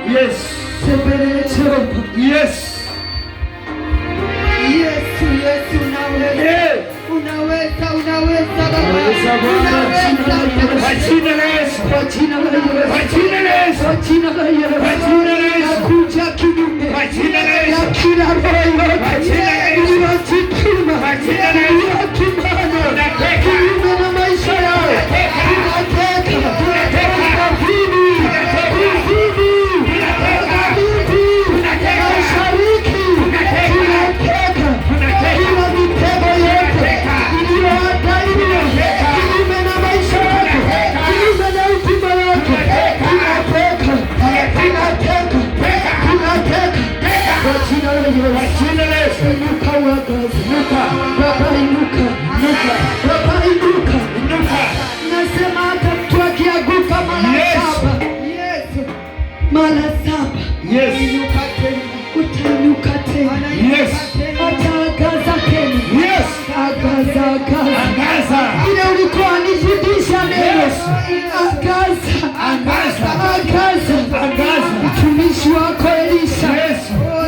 Yes. Tembelea Jehova. Yes. Yesu, Yesu unaweza. Yes. Unaweza Baba. Unaweza Bwana. Kwa jina la Yesu. Kwa jina la Yesu. Kwa jina la Yesu. Kwa jina la Yesu. Kwa jina la Yesu. Nakuja kinyume. Kwa jina la Yesu. Ya kila roho yote. Kwa jina la Yesu. Iliyojituma. Kwa jina la Yesu. Iliyokimana. Tunateka. Kinyume na maisha yao. Tunateka. Tunateka. Tunateka. Kuzidi. Kuzidi. Magharibi. Mashariki. Tunateka. Kila mitego yote iliyoandaliwa kinyume na maisha yako, kinyume na huduma yako, tunateka. Kwa jina la Yesu. Inuka uangaze. Baba inuka. Baba inuka. Nasema hata mtu akianguka mara saba, Yes. inuka tena. Utainuka tena. Yes. Ataangaza tena. Yes. Angaza. Angaza. Ile ulikuwa unizidisha neno. Yes. Angaza. Mtumishi wako Elisha. Yes.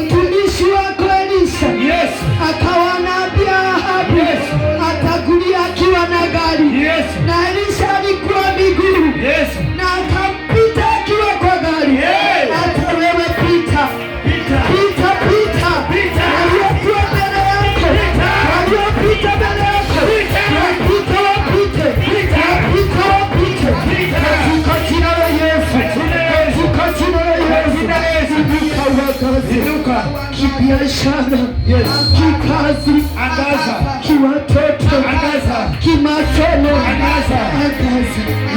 Mtumishi wako Elisha. Yes. Akawa anaambia Ahabu. Yes. Atakulia akiwa na gari. Yes. Na Elisha alikuwa miguu. Yes. Na akampita akiwa kwa gari. Yes. Hata wewe pita. Pita. Waliokuwa mbele yako. Waliopita mbele yako. Wapite. Katika jina la Yesu. Inuka uangaze. Inuka. Kibiashara. Yes. Kikazi. Angaza. Kiwatoto. Angaza. Kimasomo. Angaza.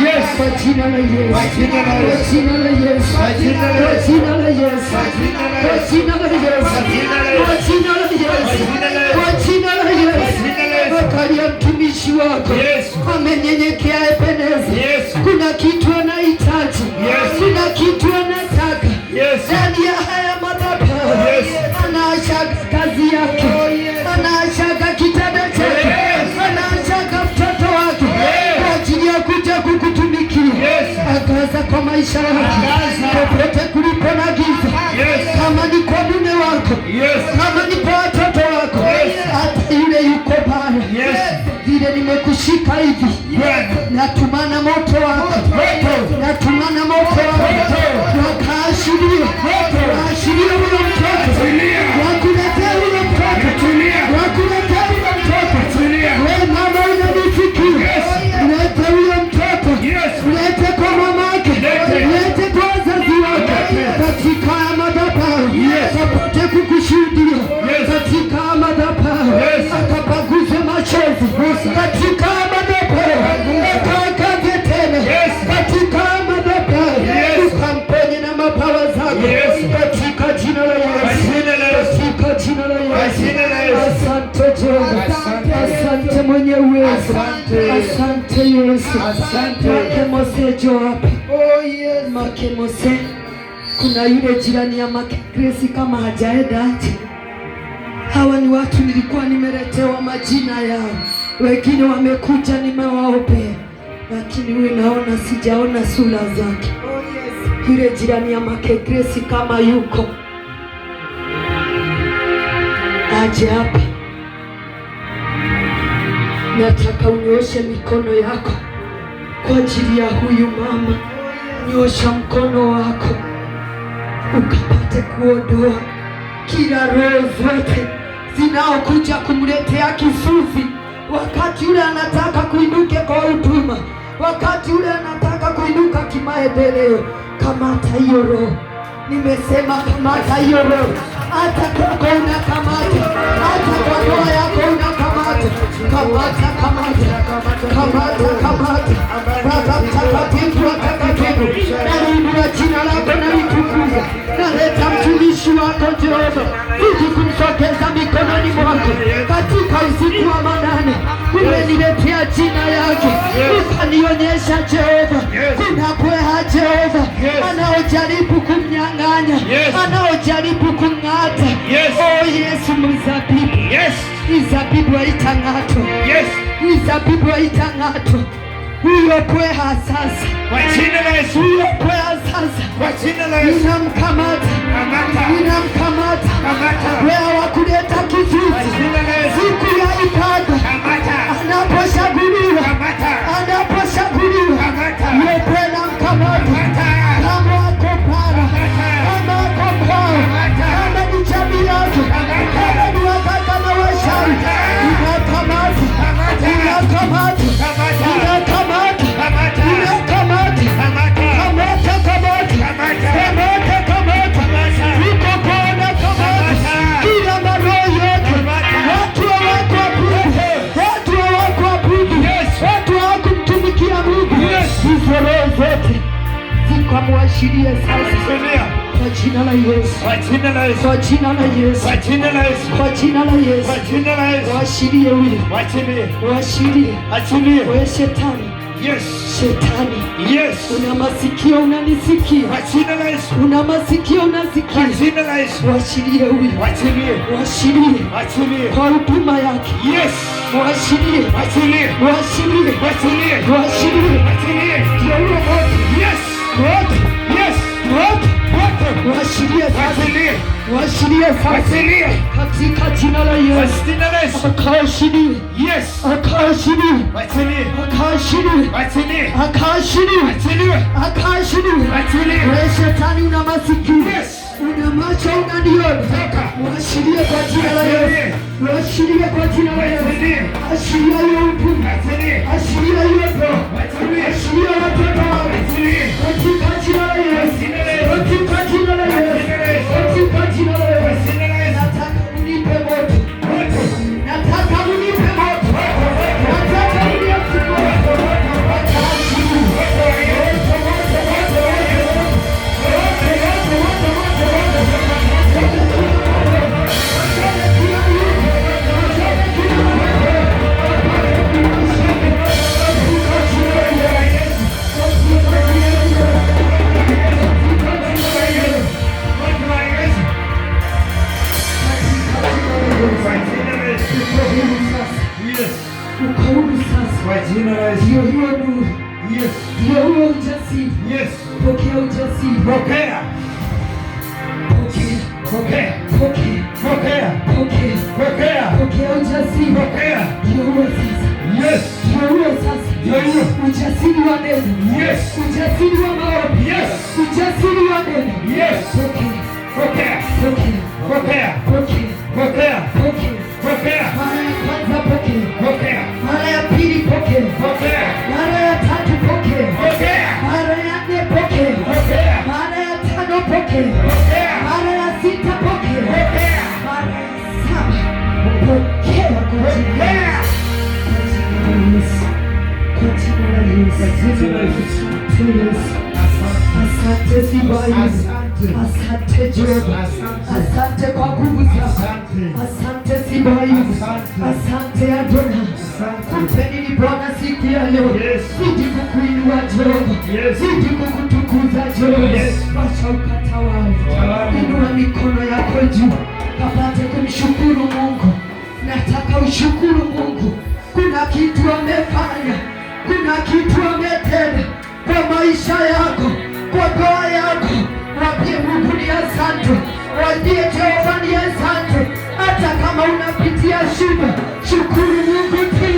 Yes. Kwa jina la Yesu. Kwa jina la Yesu. Kwa jina la Yesu. Kwa jina la Kwa Yesu. jina la Yesu. Kwa jina la Kwa Yesu. jina la Yesu. Kwa jina la Yesu. Kwa jina la Yesu. Kwa jina la Yesu. Kwa jina la Yesu. Angalia mtumishi wako. Yes. Amenyenyekea Ebeneza. Yes. Kuna kitu anahitaji. Yes. Kuna kitu anataka. Yes. Ndani ya haya madhabahu. Yes. Anaashaga kazi yake. Anaashaga kitanda chake. Yes. Anaashaga mtoto wake. Yes. Kwa ajili ya kuja kukutumikia. Yes. Angaza kwa maisha yake. Angaza. Popote kulipo na giza. Yes. Kama ni kwa mume wako. Yes. Kama ni kwa watoto wako. Yes. Hata yule yuko baya. Yes. Vile nimekushika hivi. Bwana. Natumana moto wako. Natumana moto wako. Wakaashiria. Waashiria huyo mtoto. Tulia. Wakuletea huyo mtoto. Tulia. Wakuletea huyo mtoto. Tulia. Wewe mama unanifikia. Yes. Lete huyo mtoto. Yes. Lete kwa mamake. Lete. Lete kwa wazazi wake. Lete. Katika madhabahu. Yes. Apate kukushuhudia. Yes. Katika madhabahu. Yes. Akapaguze machozi. Katika madhabahu. Akakate tena. Yes. Katika madhabahu. Yes. Ukamponye na mabawa zako. Yes. Katika jina la Kwa Yesu. jina la Yesu. Katika jina la Kwa Yesu. jina la Yesu. Asante Jehova. Asante. Asante mwenye uwezo. Asante. Asante Yesu. Asante. Makemose Joapi. Makemose. Kuna yule jirani ya Grace kama hajaenda aje. Hawa ni watu nilikuwa nimeletewa majina yao. Wengine wamekuja nimewaombea. Lakini wewe naona sijaona sura zake. Yule jirani ya Grace kama yuko. Aje hapa. Nataka unyooshe mikono yako kwa ajili ya huyu mama. Nyosha mkono wako ukapate kuondoa kila roho zote zinaokuja kumletea kifufi wakati ule anataka kuinuke kwa huduma, wakati ule anataka kuinuka kimaendeleo. Kamata hiyo roho. Nimesema kamata hiyo roho. Hata kwako unakamata, hata kwa ndoa yako unakamata. Kamata. Baba mtakatifu, watakatifu, naliinua jina lako na litukuza. Naleta mtumishi wako Jehova, ili kumsogeza mikononi mwako katika usiku wa manane. Umeniletea jina yake, ukanionyesha Jehova kuna bweha Jehova anaojaribu kumnyang'anya, anaojaribu kumng'ata. Oh Yesu, mzabibu. Mizabibu haitang'atwa. Mizabibu haitang'atwa. huyo pweha sasa, kwa jina la Yesu, huyo pweha sasa, kwa jina la Yesu, ninamkamata, kamata, ninamkamata, kamata, pweha wa kuleta kwa kizuizi jina la Yesu, siku ya ibada, kamata, anaposhaguliwa, kamata, anaposhaguliwa, kamata, yeye pweha namkamata, kamata, kama ako para, kama ako kwao, kama ni jamii yake, kama ni wakaka na washari, ninakamata, ninakamata, ninakamata, ninakamata, kamata, kamata, kamata, kamata, yuko Bwana, kamata kila maroho yote, watu hawakuabudu, watu hawakuabudu, watu hawakumtumikia Mungu, hizo roho zote zikamwashiria sasa kwa jina la Yesu, kwa jina la Yesu, kwa jina la Yesu, kwa jina la Yesu, kwa jina la Yesu, kwa jina la Yesu, washirie huyo, wachilie, washirie achilie, wewe shetani, yes, shetani, yes, una masikio unanisikia, kwa jina la Yesu, una masikio kwa unasikia, jina la Yesu, washirie huyo, wachilie, washirie achilie, kwa huduma yake, yes, washirie, achilie, washirie, achilie, washirie, achilie, ndio huyo moto, yes, moto, yes, moto, wote, washirie sasa, achilie, washirie sasa achilie, katika jina la kwa Yesu, jina la Yesu, akaashirie, yes, akaashirie, achilie, akaashirie, achilie, akaashirie, achilie, akaashirie. achilie, Wewe shetani una masikio, yes, una macho, unaniona, toka, washirie kwa jina la Yesu, washirie kwa jina la Yesu, achilie, ashiria hiyo hukumu, achilie, ashiria hiyo roho, achilie, ashiria watoto wako achilie, katika jina la Yesu, katika jina la Yesu, katika jina la Yesu. jina la Yesu, Nataka unipe moto, wote, nataka unipe moto, nataka unipe moto, ukaulu sasa, kwa jina la Yesu, ndio hiyo nuru, yes, ndio huo ujasiri. yes, Pokea ujasiri, pokea, pokea, pokea, pokea, pokea, pokea, pokea, pokea ujasiri. pokea, Ndio huo sasa, yes, ndio huo sasa, ndio hiyo, ujasiri wa neno, yes, ujasiri wa maombi, yes, ujasiri wa neno. yes, Pokea, pokea, pokea, pokea, pokea, pokea, pokea. pokea, Mara ya kwanza pokea, pokea, mara ya pili pokea, pokea, mara ya tatu pokea, pokea, mara ya nne pokea, pokea, mara ya tano pokea, pokea, mara ya sita pokea, pokea, mara ya saba pokea kwa jina la Yesu, kwa jina la Yesu, kwa jina la Yesu. Asante Sibayu, asante Jehova, asante kwa nguvu zako, asante Sibayu, asante Adona. Kupeni ni Bwana siku ya leo, zidi kukuinua Jehova, zidi kukutukuza Jehova, wacha ukatawale, inua mikono yako juu, kapate kumshukuru Mungu. Nataka ushukuru Mungu, kuna kitu amefanya, kuna kitu ametenda kwa maisha yako, kwa ndoa yako. Wapie Mungu ni asante, wajie Jehova ni asante. Hata kama unapitia shida, shukuru Mungu tu,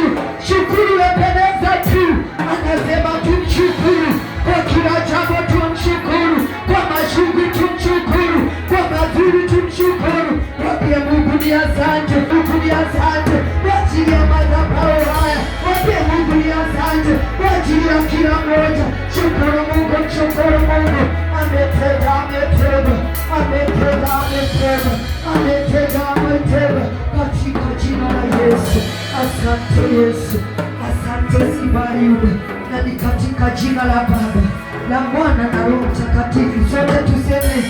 shukuru Ebeneza tu. Anasema tumshukuru kwa kila jambo, tumshukuru kwa mashungu, tumshukuru kwa mazuri, tumshukuru. Wapie Mungu ni asante, Mungu ni asante kwa ajili ya madhabahu haya. Wapie Mungu ni asante kwa ajili ya kila mmoja. Shukuru Mungu, shukuru Mungu. Ametenda, ametenda, ametenda, ametenda, ametenda, ametenda katika jina la Yesu. Asante Yesu, asante Sibayuda, na ni katika jina la Baba, la Mwana na Roho Mtakatifu. Sote tuseme,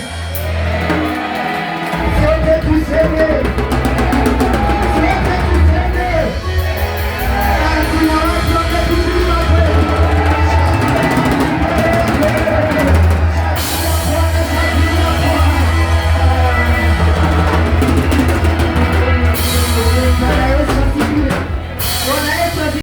sote tuseme.